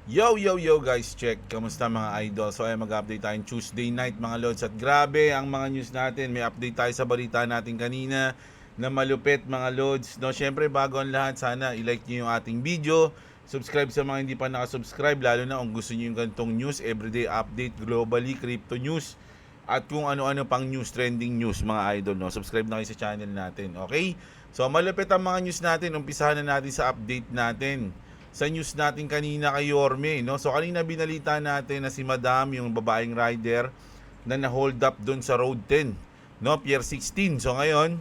Yo guys, check. Kamusta mga idol? So ay mag-update tayong Tuesday night mga lods. At grabe ang mga news natin. May update tayo sa balita natin kanina na malupit mga lods. No, syempre bago ang lahat, sana i-like niyo yung ating video. Subscribe sa mga hindi pa nakasubscribe, lalo na kung gusto niyo yung ganitong news, everyday update, globally, crypto news, at kung ano-ano pang news, trending news mga idol. No, subscribe na kayo sa channel natin. Okay? So malupit ang mga news natin. Umpisahan na natin sa update natin sa news natin kanina kay Yorme, no? So kanina binalita natin na si Madam, yung babaeng rider na na-hold up doon sa Road 10, no? Pier 16. So ngayon,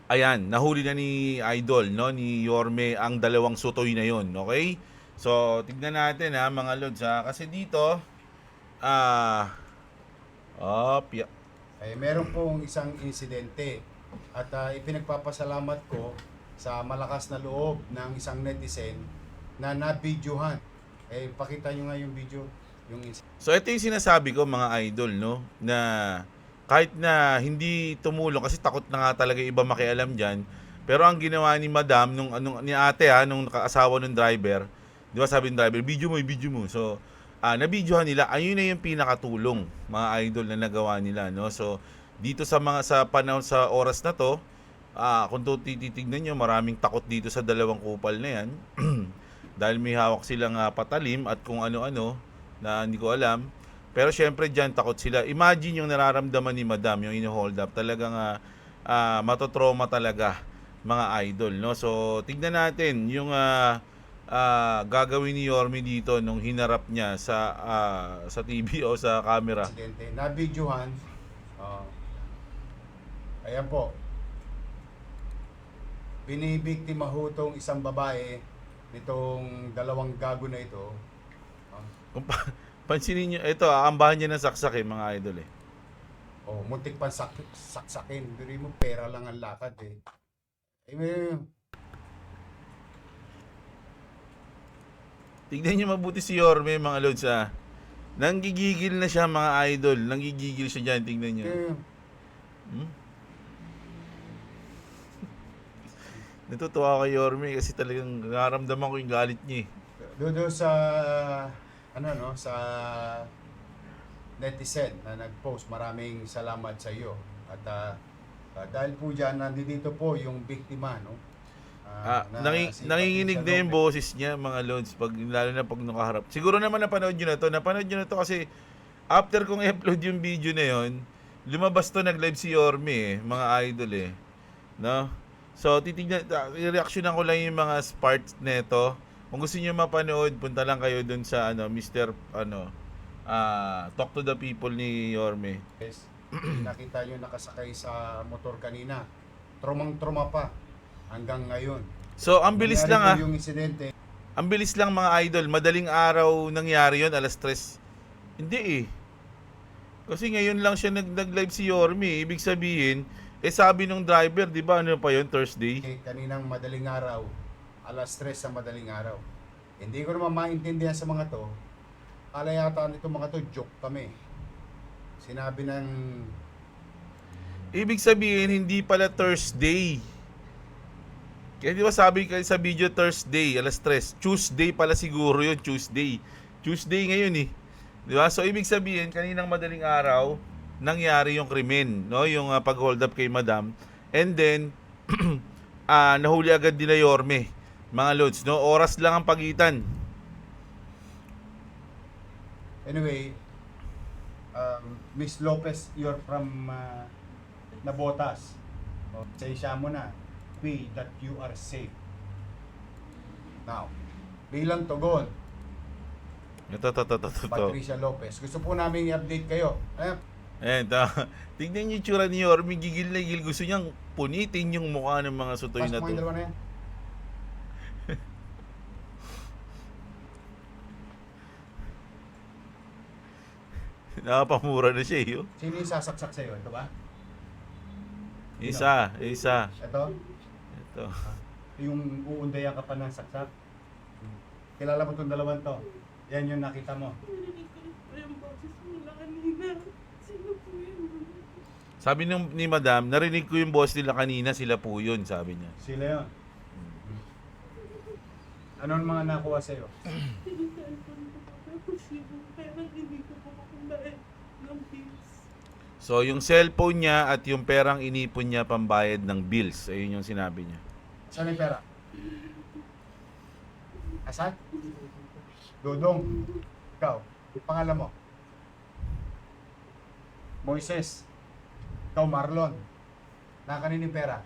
ayan, nahuli na ni Idol, no? Ni Yorme ang dalawang sutoy na yon, okay? So tignan natin ha mga lods ha, kasi dito yeah. Meron pong isang insidente at ipinagpapasalamat ko sa malakas na loob ng isang netizen na nabidyohan. Pakita nyo nga yung video. So ito yung sinasabi ko mga idol, no, na kahit na hindi tumulong kasi takot na nga talaga iba makialam diyan, pero ang ginawa ni Madam nung ni Ate nung asawa ng driver, 'di ba, sabi ng driver, video mo. So nabidyohan nila, ayun na yung pinakatulong mga idol na nagawa nila, no. So dito sa panahon sa oras na to, kung titignan nyo, maraming takot dito sa dalawang kupal na yan. Dahil may hawak silang patalim at kung ano-ano na hindi ko alam. Pero syempre dyan, takot sila. Imagine yung nararamdaman ni Madam, yung ino-hold up. Talagang matotrauma talaga, mga idol. No? So, tignan natin yung gagawin ni Yorme dito nung hinarap niya sa TV o sa camera. Insidente. Nabidyohan. Ayan po. Binibiktima ho tong isang babae nitong dalawang gago na ito. Kung pansinin nyo, ito, aambahan niya ng saksak mga idol Muntik pang saksakin. Diri mo, pera lang ang lakad Tignan nyo mabuti si Yorme mga lods Nanggigigil na siya mga idol. Nanggigigil siya dyan, tignan nyo. Natutuwa kay Yorme kasi talagang nararamdaman ko yung galit niya Doon sa sa netizen na nag-post, maraming salamat sa iyo. At dahil po diyan, nandito po yung biktima, no? Nanginginig na yung boses niya mga lods, lalo na pag nakaharap. Siguro naman napanood nyo na to kasi after kong i-upload yung video na yon, lumabas to, nag-live si Yorme mga idol no? So titignan, i-reactionan ko lang yung mga parts nito. Kung gusto niyo mapanood, punta lang kayo dun sa Mr. Talk to the People ni Yorme. Yes. Nakita nyo nakasakay sa motor kanina. Trumang-truma pa hanggang ngayon. So ang bilis lang yung insidente. Ang bilis lang mga idol, madaling araw nangyari yon, alas 3. Hindi Kasi ngayon lang siya nag-live si Yorme. Ibig sabihin, sabi nung driver, di ba, ano pa yun, Thursday? Kaninang madaling araw, alas 3 sa madaling araw. Hindi ko naman maintindihan sa mga to. Kala yata nito mga to, joke kami. Sinabi ng... Ibig sabihin, hindi pala Thursday. Kaya di ba sabi kayo sa video Thursday, alas 3. Tuesday pala siguro yun, Tuesday. Tuesday ngayon Di ba? So, ibig sabihin, kaninang madaling araw, nangyari yung krimen, no? Yung pag-hold up kay Madam. And then, nahuli agad nila Yorme, mga lods, no? Oras lang ang pagitan. Anyway, Miss Lopez, you're from Nabotas. Sensya mo na. Be that you are safe. Now, bilang tugon, Patricia Lopez, gusto po namin i-update kayo. Tingnan niyo yung tsura ni Yorme, gigil na gigil. Gusto niyang punitin yung mukha ng mga sutoy na to. Dalawa na yan. Nakapamura na siya Sino yung sasaksak sa'yo? Ito ba? Isa. Ito? Ito. Yung uundayan ka pa ng saksak. Kilala mo itong dalawang to. Yan yung nakita mo. Narinig ko po yung boses nila kanina. Sino po yun? Sabi ni Madam, narinig ko yung boss nila kanina, sila po yun, sabi niya. Sila yun. Ano ang mga nakuha sa'yo? Yung cellphone ko po. Tapos yung pera hindi ko po makambayad ng bills. So, yung cellphone niya at yung perang inipon niya pambayad ng bills. Ayun yung sinabi niya. Saan yung pera? Asan? Dodong. Ikaw. Yung pangalan mo? Moises. Ikaw, Marlon. Nakanin yung pera.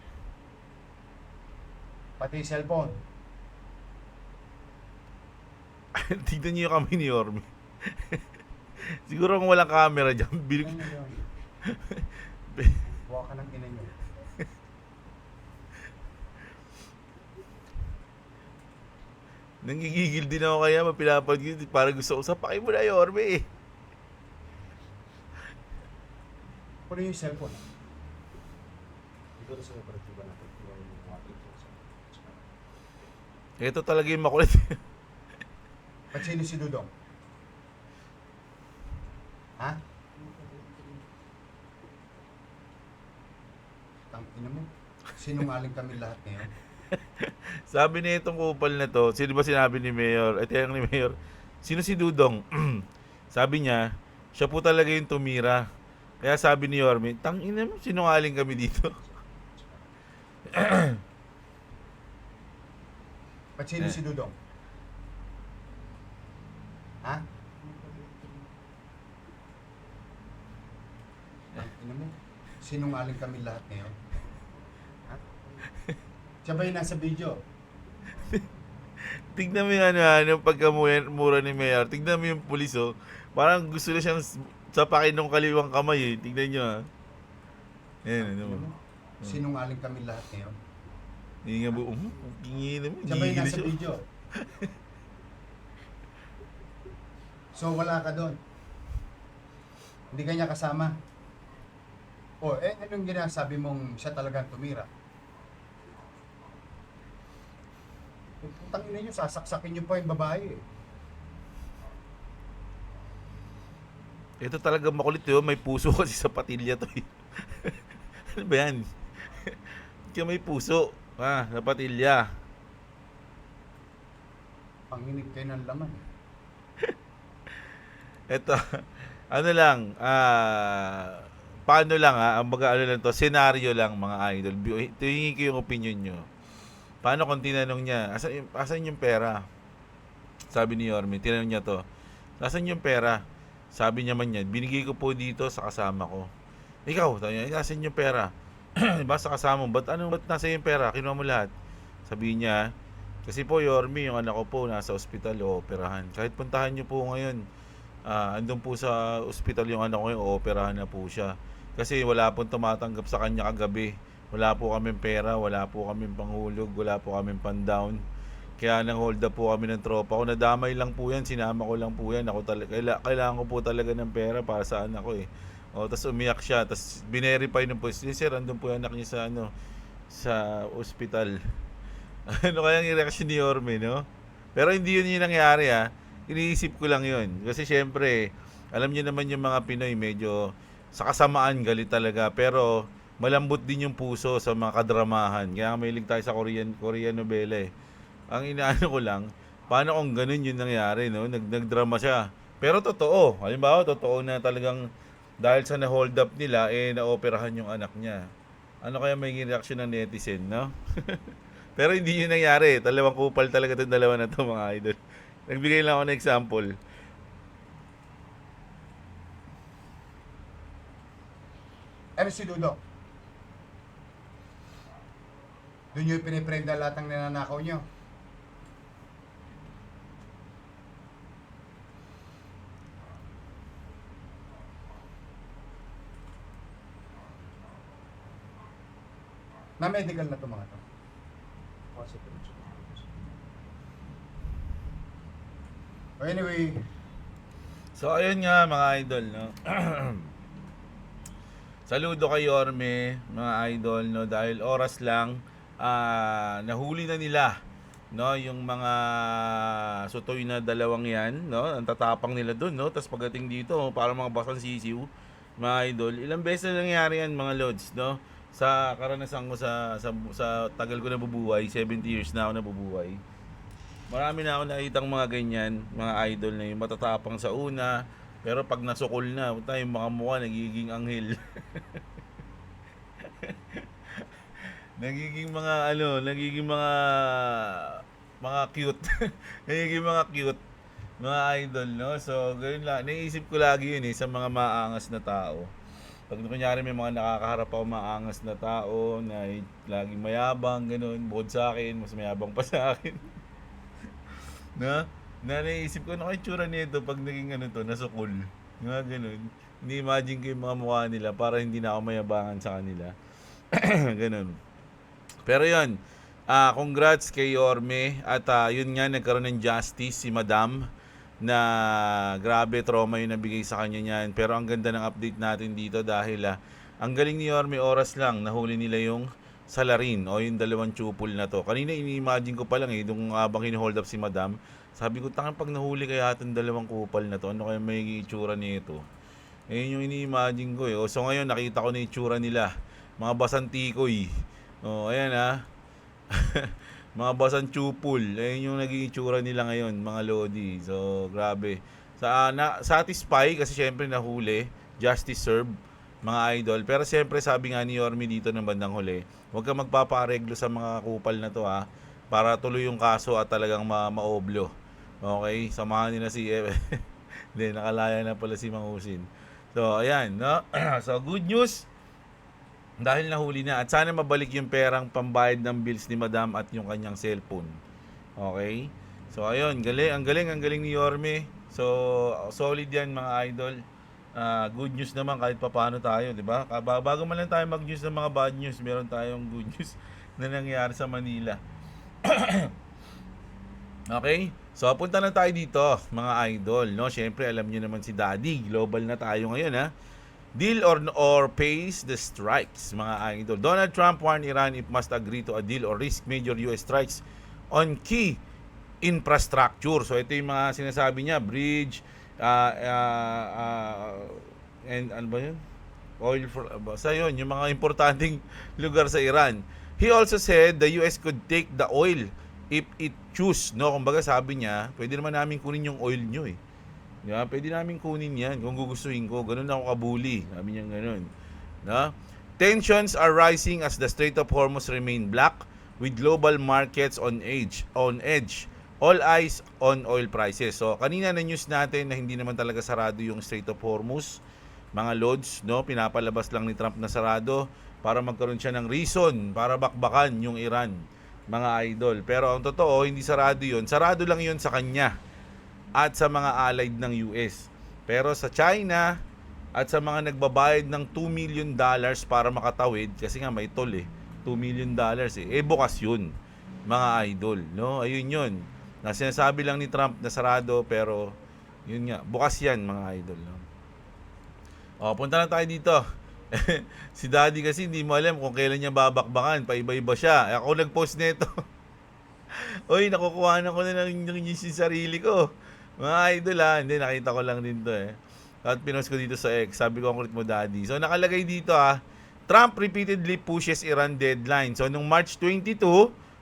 Pati yung cellphone. Tignan niyo yung kami ni Yorme. Siguro kung walang camera dyan, Ano yun? Buwa ka ng ina nyo. Nangigigil din ako kaya mapilapad yun. Parang gusto ko, sapakin mo na Yorme eh. Kuno yung cellphone. Ito talaga yung makulit. Ba't sino si Dudong? Ha? Tang ina mo. Sinungaling kami lahat ngayon. Sabi niya itong kupal na to, sino ba sinabi ni Mayor? Ito yung ni Mayor. Sino si Dudong? Sabi niya, siya po talaga yung tumira. Kaya sabi ni Yorme, tang ina mo, sinungaling kami dito. Ba't sino si Dudong? Ha? Tang ina mo. Sinungaling kami lahat ngayon. Ha? Siya ba yung nasa video? Tignan mo yung ano pagkamura ni Mayor. Tignan mo yung pulis oh. Parang gusto na siyang sapakin ng kaliwang kamay eh. Tignan nyo ha. Ayan, ano mo. Sinungaling kami lahat ngayon. Hindi nga buong, kingi naman. Siya ba yung Gigil nasa siya. video? So wala ka doon. Hindi ka niya kasama. O, anong ginasabi mong siya talagang tumira? Putang ina nyo, sasaksakin nyo pa yung babae eh. Ito talaga makulit yun. May puso kasi sa patilya to eh. Ano ba yan? Kaya may puso. Sa patilya. Panginig kayo ng laman. Ito, ano lang, paano lang ang baga ano lang to, senaryo lang mga idol. Tingin ko yung opinion nyo. Paano kung tinanong niya, asan yung pera? Sabi ni Yorme, tinanong niya to, asan yung pera? Sabi niya man niya, binigay ko po dito sa kasama ko. Ikaw, sabi niya, asan yung pera? Ba sa kasama mo, ba't nasa yung pera? Kinuha mo lahat. Sabi niya, kasi po Yorme, yung anak ko po nasa ospital o operahan. Kahit puntahan niyo po ngayon, andun po sa ospital yung anak ko, yung operahan na po siya. Kasi wala pong tumatanggap sa kanya kagabi. Wala po kaming pera, wala po kaming panghulog, wala po kaming pan-down. Kaya nang hold up po kami ng tropa ko. Nadamay lang po yan, sinama ko lang po yan. Ako kailangan ko po talaga ng pera para sa anak ko eh. O, tapos umiyak siya, tapos binerify ng police. Sir, andun po yung anak niya sa ospital. Ano kaya yung reaction ni Yorme, no? Pero hindi yun yung nangyari ha. Iniisip ko lang yun. Kasi syempre, alam niyo naman yung mga Pinoy, medyo sa kasamaan galit talaga. Pero malambot din yung puso sa mga kadramahan. Kaya mahilig tayo sa Korean novela eh. Ang inaano ko lang, paano kung ganun yung nangyari, no? Nagdrama siya. Pero totoo. Halimbawa, totoo na talagang dahil sa na-hold up nila, naoperahan yung anak niya. Ano kaya may reaction ng netizen, no? Pero hindi yun nangyari. Dalawang kupal talaga itong dalawa na to mga idol. Nagbigay lang ako ng example. Ano si Dudong? Doon nyo piniprenda lahat ng ninanakaw nyo. Na medical na to mga to. Anyway, So ayun nga mga idol, no. Saludo kay Yorme, mga idol, no, dahil oras lang nahuli na nila, no, yung mga sutoy na dalawang 'yan, no. Ang tatapang nila doon, no. Tapos pagdating dito, para mga basang sisiw, mga idol, ilang beses na nangyari yan mga lods, no. Sa karanasan ko sa tagal ko nabubuhay, 70 years na ako nabubuhay. Marami na ako nakitang mga ganyan, mga idol na yung matatapang sa una, pero pag nasukol na, puta, yung mga mukha nagiging anghel. Nagiging mga ano, nagiging mga cute. Nagiging mga cute mga idol, no? So, ganoon lang. Naisip ko lagi yun sa mga maangas na tao. Pag kunyari may mga nakakaharap ako maangas na tao na laging mayabang, ganun, bukod sa akin, mas mayabang pa sa akin. Na, naisip ko, ano kaya itsura nito pag naging ano to, nasukol. Nga ganun. Hindi imagine ko yung mga mukha nila para hindi na ako mayabangan sa kanila. Ganun. Pero yun, congrats kay Yorme at yun nga nagkaroon ng justice si Madam na grabe trauma yung nabigay sa kanya niyan. Pero ang ganda ng update natin dito dahil ang galing ni Yorme, oras lang nahuli nila yung salarin o yung dalawang chupol na to. Kanina ini-imagine ko pa lang nung habang hini-hold up si Madam, sabi ko tangan pag nahuli kaya itong dalawang kupal na to, ano kaya may itsura nito? Ayun yung ini-imagine ko eh. So ngayon nakita ko na itsura nila. Mga basantikoy. Oh, ayan mga basan chupul. Ayun yung naging itsura nila ngayon, mga lodi. So, grabe. Satisfy kasi syempre nahuli, justice served, mga idol. Pero syempre sabi nga ni Yorme dito ng bandang huli, huwag kang magpapaareglo sa mga kupal na to para tuloy yung kaso at talagang maoblo. Okay? Samahan nila si Hindi, nakalaya na pala si Mang Husin. So, ayan, no? So, good news. Dahil nahuli na at sana mabalik yung perang pambayad ng bills ni Madam at yung kanyang cellphone. Okay? So ayun, ang galing ni Yorme. So solid yan mga idol. Good news naman kahit papaano tayo, 'di ba? Bago man lang tayo mag-news ng mga bad news, meron tayong good news na nangyari sa Manila. Okay? So punta na tayo dito, mga idol, no? Syempre alam niyo naman si Daddy, global na tayo ngayon, Deal or pays the strikes, mga idol. Donald Trump warned Iran it must agree to a deal or risk major US strikes on key infrastructure. So ito yung mga sinasabi niya, bridge, and ano ba yun? Oil for, basta yun, yung mga importanteng lugar sa Iran. He also said the US could take the oil if it choose, no? Kumbaga sabi niya, pwede naman namin kunin yung oil nyo Yeah, pwede namin kunin yan kung gugustuhin ko. Ganun ako kabuli. Sabi niya ganun. No? Tensions are rising as the Strait of Hormuz remain black with global markets on edge. All eyes on oil prices. So, kanina na news natin na hindi naman talaga sarado yung Strait of Hormuz. Mga loads, no? Pinapalabas lang ni Trump na sarado para magkaroon siya ng reason para bakbakan yung Iran, mga idol. Pero ang totoo, hindi sarado yun. Sarado lang yun sa kanya at sa mga allied ng US. Pero sa China at sa mga nagbabayad ng $2 million para makatawid, kasi nga may toll $2 million bukas yun, mga idol, no? Ayun yun. Na sinasabi lang ni Trump na sarado, pero yun nga, bukas yan, mga idol, no? Punta na tayo dito. Si Daddy kasi hindi mo alam kung kailan niya babakbakan, paiba-iba siya. Ako nag-post nito. Oy, nakukuha ko na ng news yung sarili ko. Mga idol hindi, nakita ko lang din to At pinost ko dito sa X, sabi ko ang kulit mo Daddy. So nakalagay dito Trump repeatedly pushes Iran deadline. So nung March 22,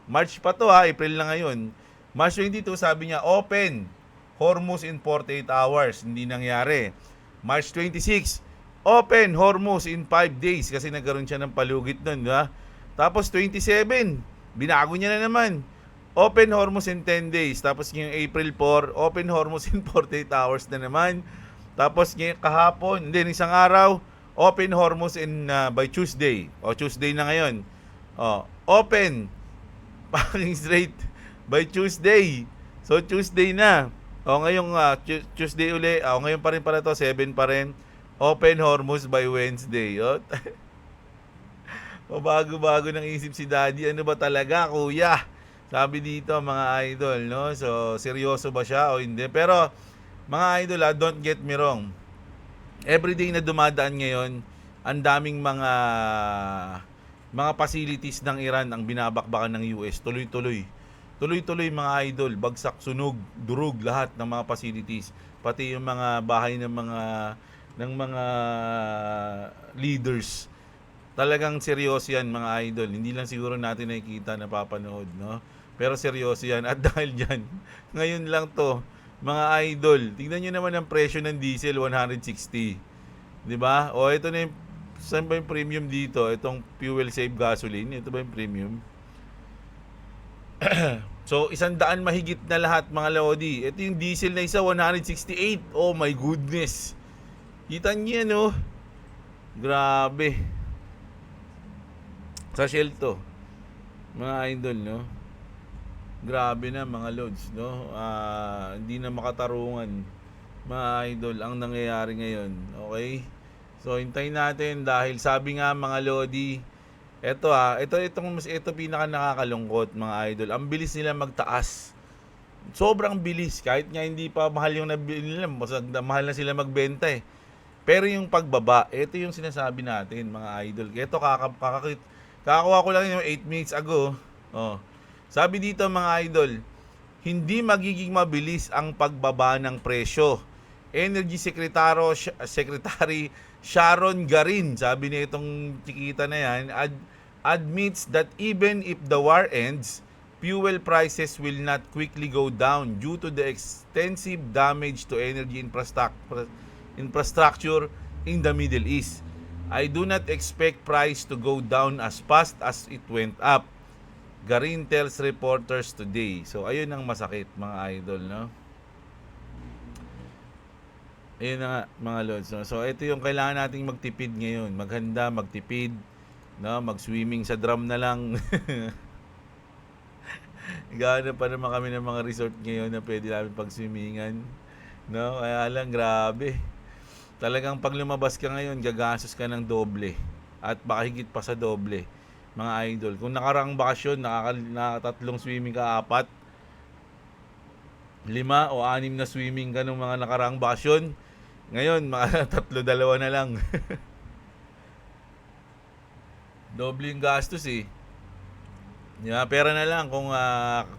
March pa to April na ngayon. March 22 sabi niya open Hormuz in 48 hours. Hindi nangyari. March 26, open Hormuz in 5 days kasi nagkaroon siya ng palugit nun, Tapos 27, binago niya na naman. Open Hormuz in 10 days. Tapos ngayong April 4, open Hormuz in 48 hours na naman. Tapos ngayong kahapon, isang araw, open Hormuz in by Tuesday. Tuesday na ngayon. Open packing straight by Tuesday. So Tuesday na. Ngayong Tuesday uli. Ngayon pa rin pala to, 7 pa rin. Open Hormuz by Wednesday. Bago-bago ng isip si Daddy. Ano ba talaga, kuya? Sabi dito mga idol, no? So, seryoso ba siya o hindi? Pero, mga idol don't get me wrong. Everyday na dumadaan ngayon, ang daming mga facilities ng Iran ang binabakbakan ng US. Tuloy-tuloy. Tuloy-tuloy mga idol. Bagsak, sunog, durug, lahat ng mga facilities. Pati yung mga bahay ng mga leaders. Talagang seryoso yan mga idol. Hindi lang siguro natin nakikita, napapanood, no? Pero seryoso yan. At dahil dyan, ngayon lang to, mga idol, tignan nyo naman ang presyo ng diesel, 160. Di ba? O ito na yung, saan ba yung premium dito? Itong fuel save gasoline. Ito ba yung premium? So, 100 mahigit na lahat mga Lodi. Ito yung diesel na isa, 168. Oh my goodness. Kita niyo yan, oh. Grabe. Sa Shell to. Mga idol, no? Grabe na mga Lods, no? Hindi na makatarungan. Mga idol, ang nangyayari ngayon. Okay? So, hintayin natin dahil sabi nga mga Lodi, ito pinaka nakakalungkot mga idol. Ang bilis nila magtaas. Sobrang bilis kahit nga hindi pa mahal yung nabili nila, mahal na sila magbenta eh. Pero yung pagbaba, ito yung sinasabi natin mga idol. Ito kakakuha ko lang yung 8 minutes ago. Oh. Sabi dito mga idol, hindi magiging mabilis ang pagbaba ng presyo. Energy Secretary Sharon Garin, sabi niya itong chikita na yan, admits that even if the war ends, fuel prices will not quickly go down due to the extensive damage to energy infrastructure in the Middle East. I do not expect price to go down as fast as it went up, Garin tells reporters today. So ayun ang masakit mga idol, no? Ayun na nga mga lods, no? So ito yung kailangan nating magtipid ngayon. Maghanda, magtipid, no? Mag-swimming sa drum na lang. Gaano pa naman kami ng mga resort ngayon na pwede namin pag-swimmingan, no? Kaya lang grabe. Talagang pag lumabas ka ngayon, gagastos ka ng doble at baka higit pa sa doble mga idol. Kung nakaraang bakasyon, nakatatlong swimming ka, 4, 5 o 6 na swimming ka ng mga nakaraang bakasyon, ngayon mga 3, 2 na lang. Doble yung gastos eh. Yeah, pera na lang kung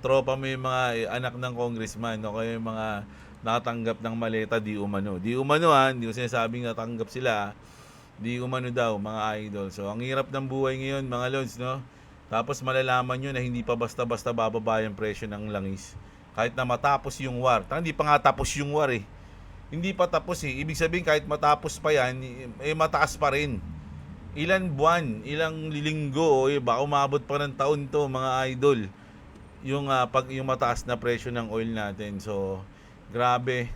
tropa mo yung mga anak ng congressman o kaya yung mga nakatanggap ng maleta di umano. Di umano hindi ko sinasabing natanggap sila. Di umano daw mga idol. So ang hirap ng buhay ngayon mga lods, no? Tapos malalaman nyo na hindi pa basta-basta bababa yung presyo ng langis. Kahit na matapos yung war. Hindi pa nga tapos yung war eh. Hindi pa tapos eh. Ibig sabihin kahit matapos pa yan, mataas pa rin. Ilan buwan, ilang linggo, baka umabot pa ng taon to mga idol. Yung mataas na presyo ng oil natin. So grabe.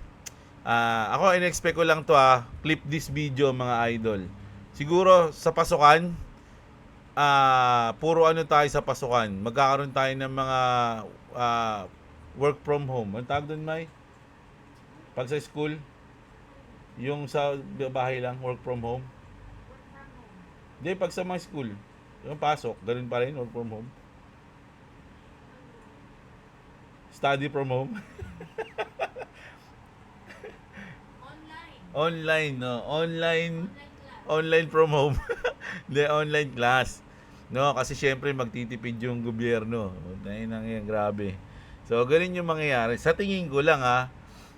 Ako in-expect ko lang to clip this video mga idol. Siguro sa pasukan, puro tayo sa pasukan. Magkakaroon tayo ng mga work from home. Ang tawag doon, May? Pag sa school, yung sa bahay lang, work from home. Hindi, pag sa mga school, yung pasok, ganun pa rin, work from home. Study from home. Online, no? Online from home. Hindi, online class. No, kasi syempre magtitipid yung gobyerno. Dahil nang yan, grabe. So, ganun yung mangyayari. Sa tingin ko lang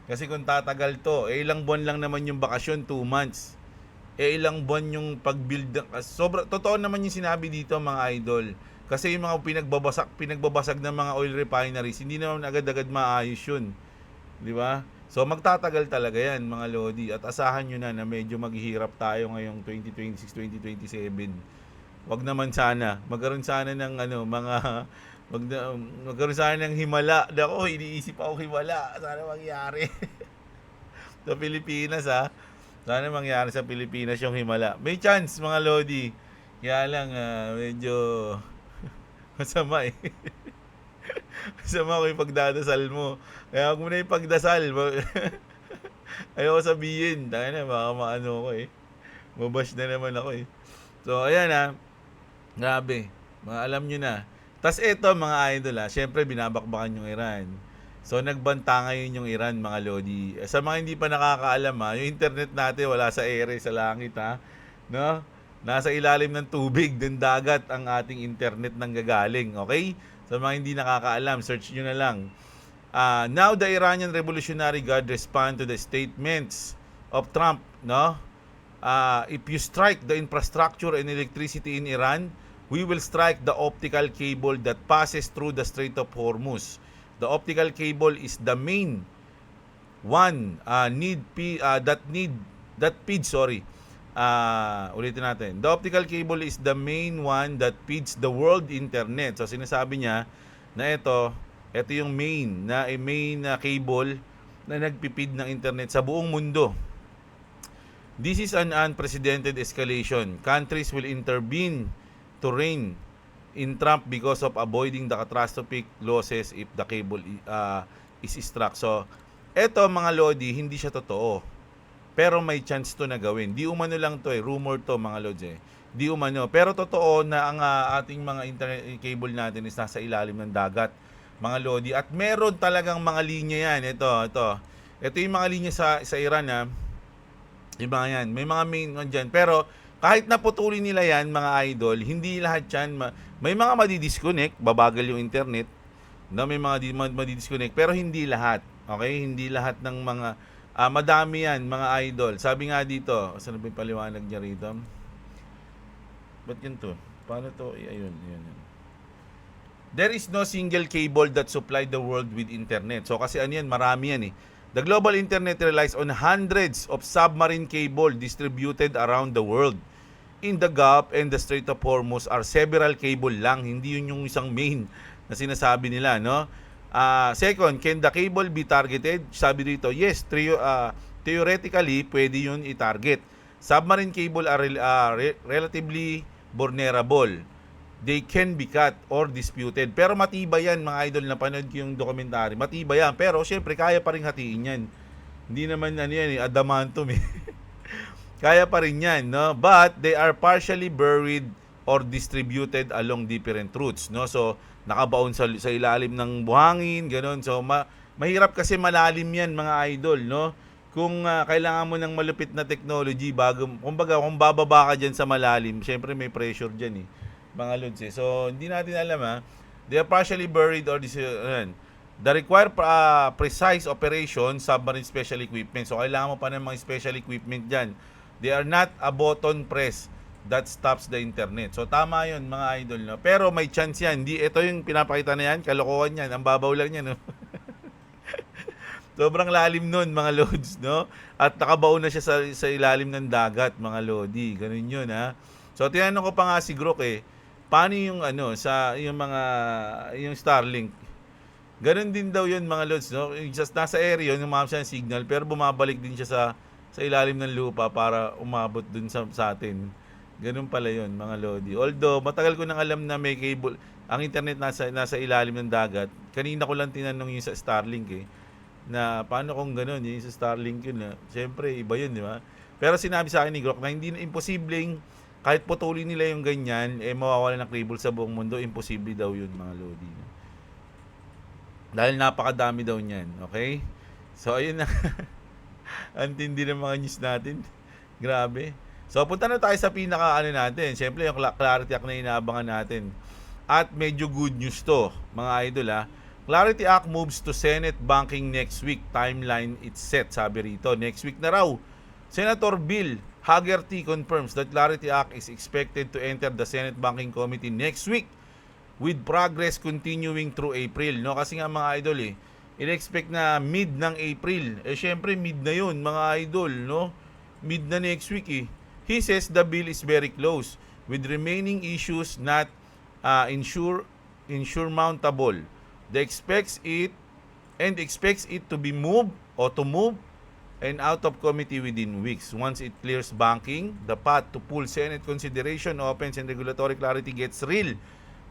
kasi kung tatagal to, ilang buwan lang naman yung bakasyon, 2 months. Ilang buwan yung pag-build. Totoo naman yung sinabi dito mga idol. Kasi yung mga pinagbabasag ng mga oil refineries, hindi naman agad-agad maayos yun. Di ba? So magtatagal talaga yan mga Lodi at asahan nyo na medyo maghihirap tayo ngayong 2026, 2027. Wag naman sana. Magkaroon sana ng magkaroon sana ng himala. Dako, iniisip ako himala. Sana mangyari. Sa Pilipinas Sana mangyari sa Pilipinas yung himala. May chance mga Lodi. Kaya lang medyo masama eh. Masama ko yung pagdadasal mo. Kaya huwag mo na yung pagdasal. Ayoko sabihin. Dahil na, baka maano ko eh. Mabash na naman ako eh. So, ayan grabe. Alam nyo na. Tas eto mga idol syempre binabakbakan yung Iran. So, nagbanta ngayon yung Iran mga Lodi. Sa mga hindi pa nakakaalam yung internet natin wala sa ere, sa langit No? Nasa ilalim ng tubig, ng dagat ang ating internet nang gagaling. Okay? Sa mga hindi nakakaalam, search nyo na lang. Now the Iranian Revolutionary Guard respond to the statements of Trump, no? If you strike the infrastructure and electricity in Iran, we will strike the optical cable that passes through the Strait of Hormuz. The optical cable is the main one that feeds, ulitin natin. The optical cable is the main one that feeds the world internet. So sinasabi niya na ito yung main cable na nagpipid ng internet sa buong mundo. This is an unprecedented escalation. Countries will intervene to rein in Trump because of avoiding the catastrophic losses if the cable is struck. So, eto mga Lodi, hindi siya totoo. Pero may chance to na gawin. Di umano lang to rumor to mga Lods Di umano. Pero totoo na ang ating mga internet cable natin is nasa ilalim ng dagat, mga Lodi. At meron talagang mga linya yan. Ito yung mga linya sa Iran Yung mga yan. May mga main one dyan. Pero kahit naputulin nila yan, mga idol, hindi lahat yan. May mga madidisconnect, babagal yung internet. No, may mga madidisconnect, pero hindi lahat. Okay? Hindi lahat ng mga madami yan, mga idol. Sabi nga dito, saan ba yung paliwanag niya rito? Ba't yun to? Paano to? Ayun. There is no single cable that supply the world with internet. So kasi ano yan, marami yan The global internet relies on hundreds of submarine cable distributed around the world. In the Gulf and the Strait of Hormuz are several cable lang, hindi yun yung isang main na sinasabi nila, no? Second, can the cable be targeted? Sabi dito, yes, theoretically, pwede yun i-target. Submarine cable are relatively vulnerable. They can be cut or disputed. Pero matibay yan, mga idol, na panood ko yung documentary. Matibay yan. Pero syempre, kaya pa rin hatiin yan. Hindi naman adamantum Kaya pa rin yan, no? But they are partially buried or distributed along different routes, no? So, nakabaon sa ilalim ng buhangin, ganun. So, mahirap kasi malalim yan, mga idol, no? Kung kailangan mo ng malupit na technology kung bababa ka dyan sa malalim, syempre may pressure dyan mga lods So, hindi natin alam They are partially buried or the require precise operation, submarine special equipment. So, kailangan mo pa ng mga special equipment dyan. They are not a button press that stops the internet. So, tama yun, mga idol, no? Pero may chance yan. Ito yung pinapakita na yan, kalokohan yan. Ang babaw lang yan, no? Sobrang lalim nun, mga lods, no? At nakabaon na siya sa ilalim ng dagat, mga lodi. Ganun yun, So, tinanong ko pa nga si Grok paano yung yung Starlink? Ganun din daw yun, mga lods, no? Just nasa area yun, umabot siya ng signal, pero bumabalik din siya sa ilalim ng lupa para umabot dun sa atin. Ganun pala yun, mga lodi. Although, matagal ko nang alam na may cable, ang internet nasa ilalim ng dagat. Kanina ko lang tinanong yung sa Starlink na paano kung ganun, yung sa Starlink yun Siyempre, iba yun, di ba? Pero sinabi sa akin ni Grok na hindi na imposibleng kahit putulin nila yung ganyan, mawawala ng cable sa buong mundo. Imposible daw yun, mga lodi. Dahil napakadami daw niyan, okay? So, ayun na. Antindi ng mga news natin. Grabe. So, punta na tayo sa natin. Siyempre, yung Clarity Act na inaabangan natin. At medyo good news to, mga idol Clarity Act moves to Senate banking next week. Timeline it's set, sabi rito. Next week na raw. Senator Bill Hagerty confirms that Clarity Act is expected to enter the Senate Banking Committee next week with progress continuing through April. No? Kasi nga, mga idol in-expect na mid ng April. Syempre mid na yun, mga idol, no? Mid na next week He says the bill is very close with remaining issues not insurmountable. They expects it to be moved and out of committee within weeks. Once it clears banking, the path to full Senate consideration opens and regulatory clarity gets real.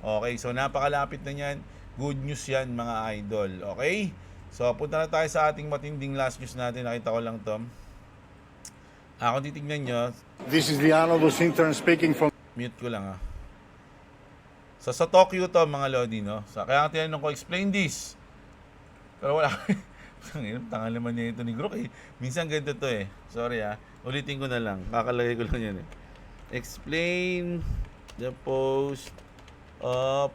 Okay, so napakalapit na yan. Good news yan, mga idol. Okay? So, punta na tayo sa ating matinding last news natin. Nakita ko lang to. Kung titignan nyo. This is the Honorable Sintern speaking from... Mute ko lang So, sa Tokyo to, mga lodi, no? So, kaya tinanong ko, explain this. Pero wala. Tangal naman niya ito ni Grok Minsan ganito to Sorry ulitin ko na lang. Kakalagay ko lang yan Explain the post of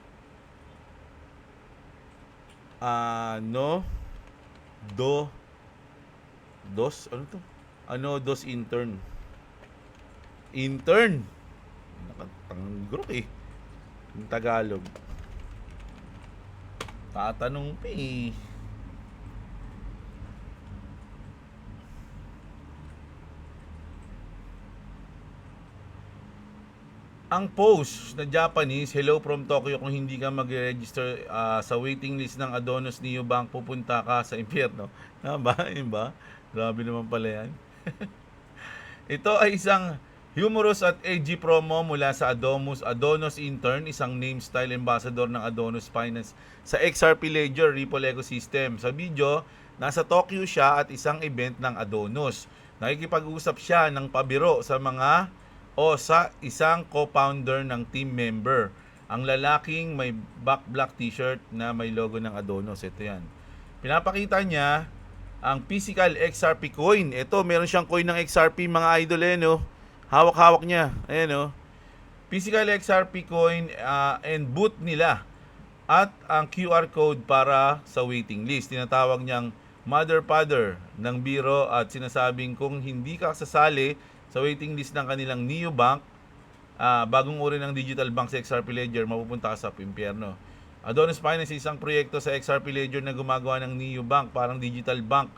dos intern. Nakatangang Grok Yung Tagalog. Tatanong pa eh. Ang post na Japanese, hello from Tokyo, kung hindi ka mag-register sa waiting list ng Adonos Neobank, pupunta ka sa impyerno. Ba? Yun ba? Grabe naman pala yan. Ito ay isang humorous at edgy promo mula sa Adonos Intern, isang name style ambassador ng Adonos Finance sa XRP Ledger Ripple Ecosystem. Sa video, nasa Tokyo siya at isang event ng Adonos. Nakikipag-usap siya ng pabiro sa sa isang co-founder ng team member. Ang lalaking may black t-shirt na may logo ng Adonos. Ito yan. Pinapakita niya ang physical XRP coin. Ito, meron siyang coin ng XRP, mga idol, no? Hawak-hawak niya. Ayan, no? Physical XRP coin and boot nila. At ang QR code para sa waiting list. Tinatawag niyang mother-father ng biro at sinasabing kung hindi ka sasali sa waiting list ng kanilang neobank, bagong uri ng digital bank sa XRP Ledger, mapupunta ka sa impyerno. Adonos Finance, isang proyekto sa XRP Ledger na gumagawa ng neobank, parang digital bank,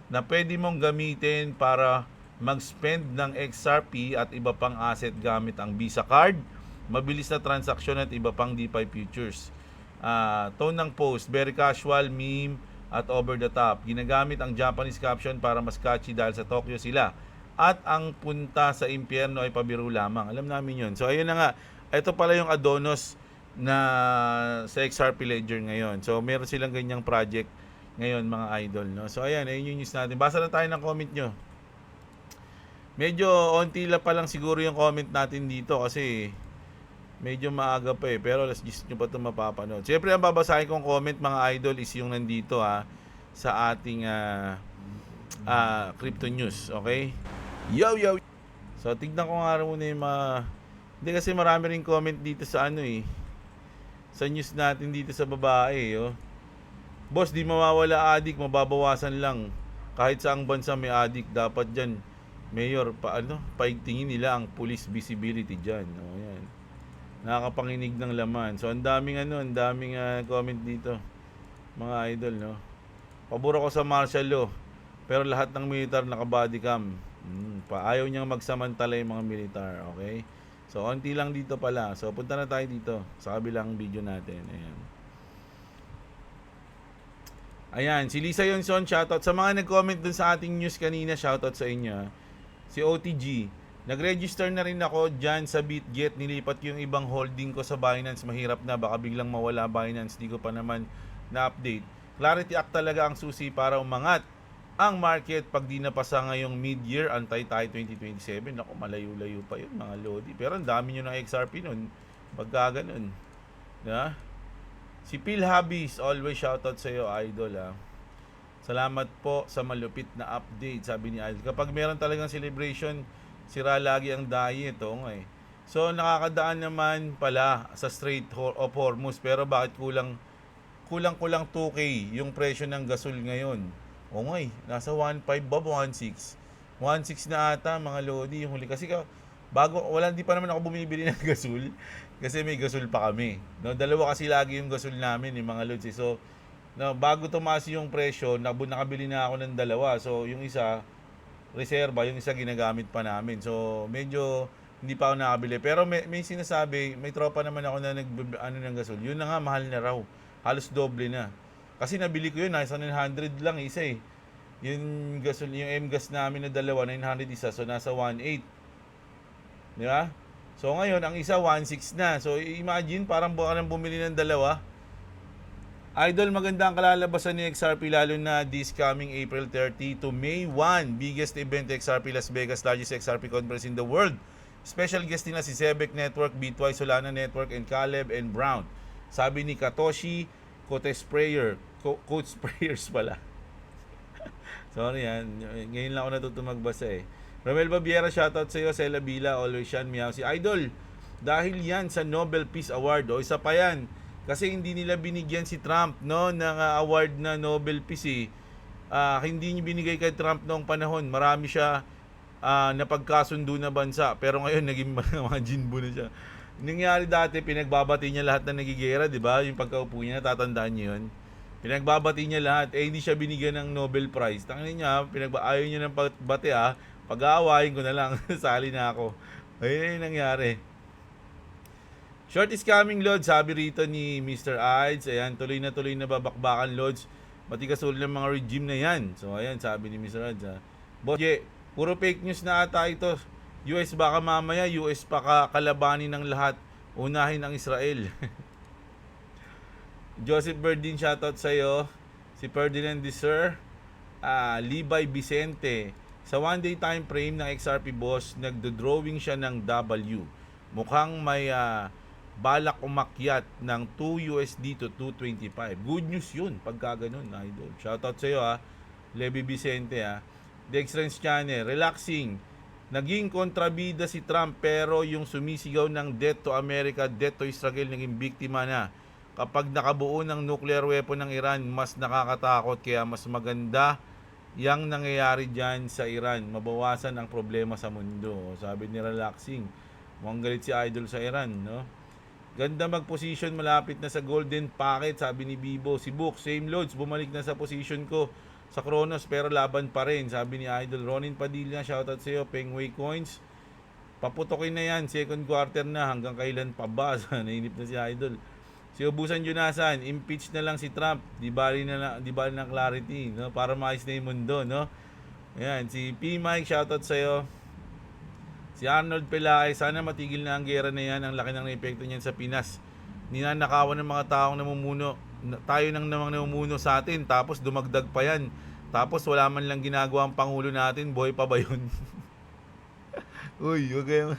na pwede mong gamitin para mag-spend ng XRP at iba pang asset gamit ang Visa card, mabilis na transaksyon at iba pang DeFi futures. Tone ng post, very casual, meme, at over the top. Ginagamit ang Japanese caption para mas catchy dahil sa Tokyo sila. At ang punta sa impyerno ay pabiro lamang. Alam namin yun. So, ayun na nga. Ito pala yung Adonos na sa XRP Ledger ngayon. So, meron silang ganyang project ngayon, mga idol. No? So, ayan. Ayun yung news natin. Basa na tayo ng comment nyo. Medyo onti pa lang siguro yung comment natin dito kasi medyo maaga pa eh. Pero alas 10 nyo pa ito mapapanood. Siyempre, ang babasahin kong comment, mga idol, is yung nandito sa ating crypto news. Okay? Yo! So, tignan ko nga muna yung hindi kasi marami rin comment dito sa sa news natin dito sa babae, oh. Boss, di mawawala adik, mababawasan lang. Kahit saang bansa may adik, dapat dyan, Mayor, paigtingin nila ang police visibility dyan. Oh, yan. Nakakapanginig ng laman. So, ang daming comment dito, mga idol, no? Pabor ako sa martial law, pero lahat ng militar naka-body cam. Ayaw niyang magsamantala yung mga militar, okay? So, onti lang dito pala. So, punta na tayo dito sa kabilang video natin. Ayan, si Lisa Yonson, shoutout. Sa mga nag-comment dun sa ating news kanina, shoutout sa inyo. Si OTG, nag-register na rin ako dyan sa BitGet. Nilipat yung ibang holding ko sa Binance. Mahirap na, baka biglang mawala Binance. Di ko pa naman na-update. Clarity Act talaga ang susi para umangat ang market pag di napasa ngayong mid-year, antay tayo 2027. Naku, malayo-layo pa yun, mga lodi. Pero ang dami nyo ng XRP nun. Pagka ganun. Yeah? Si Phil Habis, always shoutout sa iyo, idol. Salamat po sa malupit na update, sabi ni idol. Kapag meron talagang celebration, sira lagi ang diet. So, nakakadaan naman pala sa Strait of Hormuz. Pero bakit kulang 2K yung presyo ng gasol ngayon? Nasa 1.5 ba, 1.6? 1.6 na ata, mga lodi, yung huli. Kasi hindi pa naman ako bumibili ng gasol. Kasi may gasol pa kami. No, dalawa kasi lagi yung gasol namin, yung mga lods. So, bago tumaas yung presyo, nakabili na ako ng dalawa. So, yung isa, reserva, yung isa ginagamit pa namin. So, medyo hindi pa ako nakabili. Pero may sinasabi, may tropa naman ako na ng gasol. Yun na nga, mahal na raw. Halos doble na. Kasi nabili ko yun, nasa 900 lang isa eh. Yung gasol, yung M-gas namin na dalawa, 900 isa, so nasa 1.8. Di ba? So ngayon, ang isa 1.6 na. So imagine, parang baka nang bumili ng dalawa. Idol, maganda ang kalalabasan ni XRP, lalo na this coming April 30 to May 1. Biggest event XRP Las Vegas, largest XRP conference in the world. Special guest nila si Sebek Network, Bitwise, Solana Network, and Caleb and Brown. Sabi ni Katoshi Coach Sprayers pala. Sorry yan. Ngayon lang ako natuto magbasa eh. Romel Babiera, shoutout sa iyo. Sela Bila, always yan. Miyaw si Idol. Dahil yan sa Nobel Peace Award. Isa pa yan. Kasi hindi nila binigyan si Trump ng award na Nobel Peace hindi niya binigay kay Trump noong panahon. Marami siya napagkasundo na bansa. Pero ngayon naging mga jinbo na siya. Nangyari dati, pinagbabati niya lahat na nagigera, di ba? Yung pagkaupo niya, tatandaan niyo yun. Pinagbabati niya lahat. Hindi siya binigyan ng Nobel Prize. Tangin niya, ayaw niya ng pagbati Pag-aawain ko na lang. Sali na ako. Ayun yung nangyari. Short is coming, Lods. Sabi rito ni Mr. Ides. Ayan, tuloy na babakbakan, Lods. Matigas ulit ng mga regime na yan. So, ayan, sabi ni Mr. Ides. Boss, puro fake news na ata ito. US baka mamaya, US pa kalabanin ng lahat. Unahin ang Israel. Joseph Berdin, shoutout sa'yo. Si Ferdinand Deser. Levi Vicente. Sa one-day time frame ng XRP boss, nagdo-drawing siya ng W. Mukhang may balak umakyat ng 2 USD to 225. Good news yun, pagka ganun, idol. Shoutout sa'yo Levi Vicente Dextrans Channel, relaxing. Naging kontrabida si Trump pero yung sumisigaw ng death to America, death to Israel, naging biktima na. Kapag nakabuo ng nuclear weapon ng Iran, mas nakakatakot kaya mas maganda yang nangyayari dyan sa Iran. Mabawasan ang problema sa mundo. Sabi ni relaxing. Mukhang galit si Idol sa Iran, no? Ganda mag-position malapit na sa golden packet, sabi ni Bibo. Si Book, same loads, bumalik na sa position ko sa Kronos pero laban pa rin, sabi ni Idol. Ronin Padilla, shoutout sa iyo. Pengway Coins, paputokin na yan, second quarter na, hanggang kailan pa ba? Nainip na si Idol. Si Ubusan Junasan, impeach na lang si Trump, di bali na clarity, no? Para maayos na yung mundo, no? Ayan, si P. Mike, shoutout sa iyo. Si Arnold Pelay, sana matigil na ang gera na yan, ang laki ng epekto niyan sa Pinas. Ninanakawan ng mga taong namumuno. Tayo nang namang namumuno sa atin, tapos dumagdag pa yan. Tapos wala man lang ginagawa ang Pangulo natin, boy pa ba yun? Uy, huwag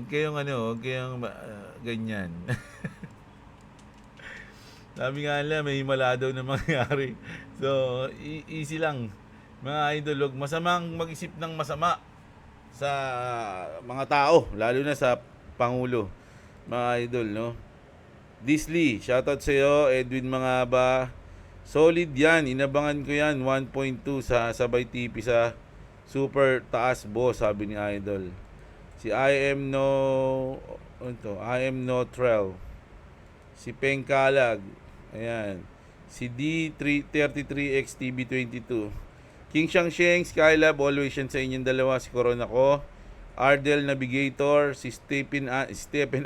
kayong ganyan. Sabi nga nila, may himala daw na mangyari. So, easy lang. Mga idol, huwag masamang mag-isip ng masama sa mga tao, lalo na sa Pangulo. Mga idol, no? Disley, shoutout sa iyo. Edwin Mangaba, solid yan, inabangan ko yan. 1.2 sa sabay TV sa super taas boss, sabi ni Idol. Si I am no trail. Si Pengkalag, ayan. Si D33XTB22. King Shangsheng, Skylab, always yan sa inyong dalawa. Si Corona ko, Ardel Navigator, si Stephen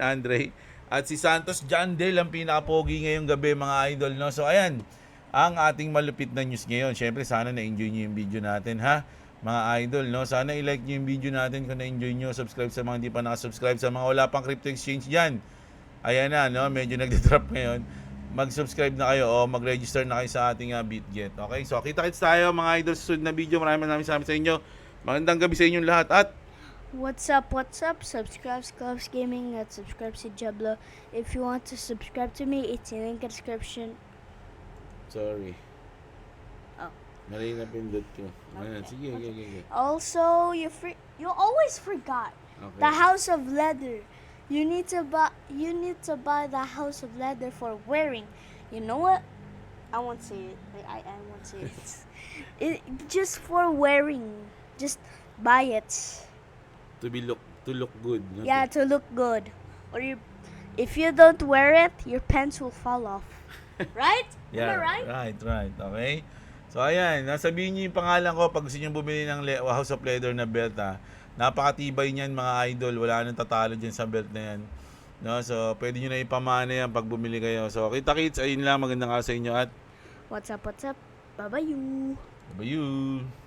Andre, at si Santos John Del, ang pinaka-pogi ngayong gabi, mga idol, no? So, ayan, ang ating malupit na news ngayon. Siyempre, sana na-enjoy nyo yung video natin, mga idol, no? Sana i-like nyo yung video natin kung na-enjoy nyo. Subscribe sa mga hindi pa nakasubscribe. Sa mga wala pang crypto exchange dyan, ayan na, no? Medyo nagde-drop ngayon. Mag-subscribe na kayo o mag-register na kayo sa ating BitGet. Okay? So, kita-kits tayo, mga idol, sa susunod na video. Maraming salamat sa inyo. Magandang gabi sa inyong lahat. At What's up? Subscribe to Clubs Gaming and subscribe to Jablo. If you want to subscribe to me, it's in the link in the description. sorry. Oh. Mali na pindot ko. Ayan, Okay, sige. Also, you always forgot Okay. the House of Leather. You need to buy the House of Leather for wearing. You know what? I won't say it. I won't say it. Just for wearing. Just buy it. To look good. No? Yeah, to look good. Or if you don't wear it, your pants will fall off. Right? Am I right? Right. Okay. So, ayan. Nasabihin niyo yung pangalan ko pag gusto niyo bumili ng House of Leather na belt, Napakatibay niyan, mga idol. Wala nang tatalo dyan sa belt na yan. No? So, pwede niyo na ipamana yan pag bumili kayo. So, kita-kits. Ayun lang. Magandang araw sa inyo at What's up? Bye-bye you. bye-bye.